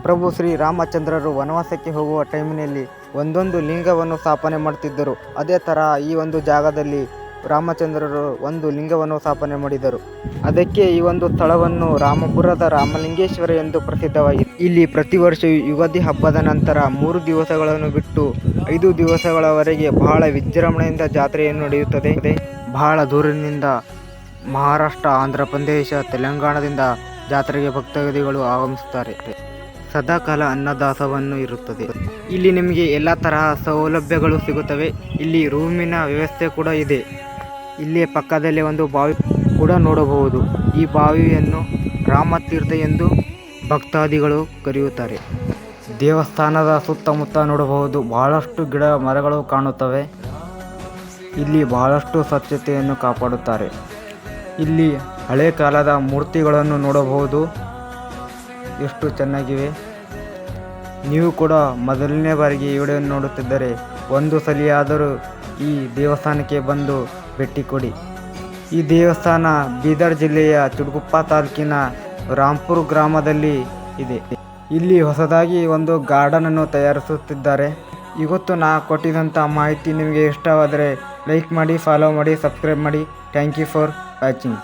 ಪ್ರಭು ಶ್ರೀ ರಾಮಚಂದ್ರರು ವನವಾಸಕ್ಕೆ ಹೋಗುವ ಟೈಮಿನಲ್ಲಿ ಒಂದೊಂದು ಲಿಂಗವನ್ನು ಸ್ಥಾಪನೆ ಮಾಡ್ತಿದ್ದರು. ಅದೇ ಥರ ಈ ಒಂದು ಜಾಗದಲ್ಲಿ ರಾಮಚಂದ್ರರು ಒಂದು ಲಿಂಗವನ್ನು ಸ್ಥಾಪನೆ ಮಾಡಿದರು. ಅದಕ್ಕೆ ಈ ಒಂದು ಸ್ಥಳವನ್ನು ರಾಮಪುರದ ರಾಮಲಿಂಗೇಶ್ವರ ಎಂದು ಪ್ರಸಿದ್ಧವಾಗಿದೆ. ಇಲ್ಲಿ ಪ್ರತಿ ವರ್ಷ ಯುಗಾದಿ ಹಬ್ಬದ ನಂತರ 3 ದಿವಸಗಳನ್ನು ಬಿಟ್ಟು 5 ದಿವಸಗಳವರೆಗೆ ಬಹಳ ವಿಜೃಂಭಣೆಯಿಂದ ಜಾತ್ರೆಯನ್ನು ನಡೆಯುತ್ತದೆ. ಬಹಳ ದೂರಿನಿಂದ ಮಹಾರಾಷ್ಟ್ರ, ಆಂಧ್ರ ಪ್ರದೇಶ, ತೆಲಂಗಾಣದಿಂದ ಜಾತ್ರೆಗೆ ಭಕ್ತಾದಿಗಳು ಆಗಮಿಸುತ್ತಾರೆ. ಸದಾಕಾಲ ಅನ್ನದಾಸೋಹವನ್ನು ಇರುತ್ತದೆ. ಇಲ್ಲಿ ನಿಮಗೆ ಎಲ್ಲ ತರಹ ಸೌಲಭ್ಯಗಳು ಸಿಗುತ್ತವೆ. ಇಲ್ಲಿ ರೂಮಿನ ವ್ಯವಸ್ಥೆ ಕೂಡ ಇದೆ. ಇಲ್ಲೇ ಪಕ್ಕದಲ್ಲೇ ಒಂದು ಬಾವಿ ಕೂಡ ನೋಡಬಹುದು. ಈ ಬಾವಿಯನ್ನು ರಾಮತೀರ್ಥ ಎಂದು ಭಕ್ತಾದಿಗಳು ಕರೆಯುತ್ತಾರೆ. ದೇವಸ್ಥಾನದ ಸುತ್ತಮುತ್ತ ನೋಡಬಹುದು, ಬಹಳಷ್ಟು ಗಿಡ ಮರಗಳು ಕಾಣುತ್ತವೆ. ಇಲ್ಲಿ ಬಹಳಷ್ಟು ಸ್ವಚ್ಛತೆಯನ್ನು ಕಾಪಾಡುತ್ತಾರೆ. ಇಲ್ಲಿ ಹಳೆ ಕಾಲದ ಮೂರ್ತಿಗಳನ್ನು ನೋಡಬಹುದು, ಎಷ್ಟು ಚೆನ್ನಾಗಿವೆ. ನೀವು ಕೂಡ ಮೊದಲನೇ ಬಾರಿಗೆ ಈ ವಿಡಿಯೋವನ್ನು ನೋಡುತ್ತಿದ್ದರೆ ಒಂದು ಸಲಿಯಾದರೂ ಈ ದೇವಸ್ಥಾನಕ್ಕೆ ಬಂದು ಭೇಟಿ ಕೊಡಿ. ಈ ದೇವಸ್ಥಾನ ಬೀದರ್ ಜಿಲ್ಲೆಯ ಚಿಡಗುಪ್ಪ ತಾಲೂಕಿನ ರಾಂಪುರ ಗ್ರಾಮದಲ್ಲಿ ಇದೆ. ಇಲ್ಲಿ ಹೊಸದಾಗಿ ಒಂದು ಗಾರ್ಡನನ್ನು ತಯಾರಿಸುತ್ತಿದ್ದಾರೆ. ಇವತ್ತು ನಾ ಕೊಟ್ಟಿದಂಥ ಮಾಹಿತಿ ನಿಮಗೆ ಇಷ್ಟವಾದರೆ ಲೈಕ್ ಮಾಡಿ, ಫಾಲೋ ಮಾಡಿ, ಸಬ್ಸ್ಕ್ರೈಬ್ ಮಾಡಿ. Thank you for watching.